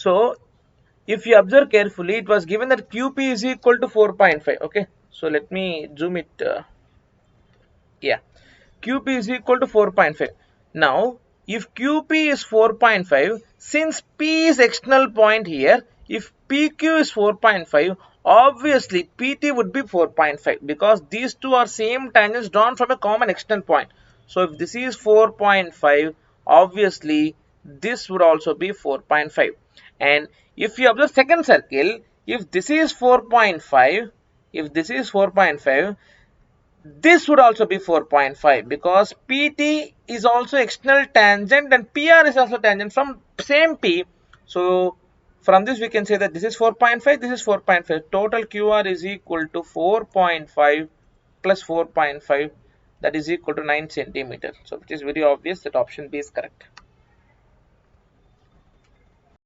So if you observe carefully, it was given that QP is equal to 4.5. Okay, so let me zoom it. Yeah, QP is equal to 4.5. Now, if QP is 4.5, since P is external point here, if PQ is 4.5, obviously PT would be 4.5 because these two are same tangents drawn from a common external point. So, if this is 4.5, obviously this would also be 4.5. And if you observe second circle, if this is 4.5, if this is 4.5, this would also be 4.5 because PT is also external tangent and PR is also tangent from same P. So from this we can say that this is 4.5, this is 4.5. Total QR is equal to 4.5 plus 4.5, that is equal to 9 centimeter. So it is very obvious that option B is correct.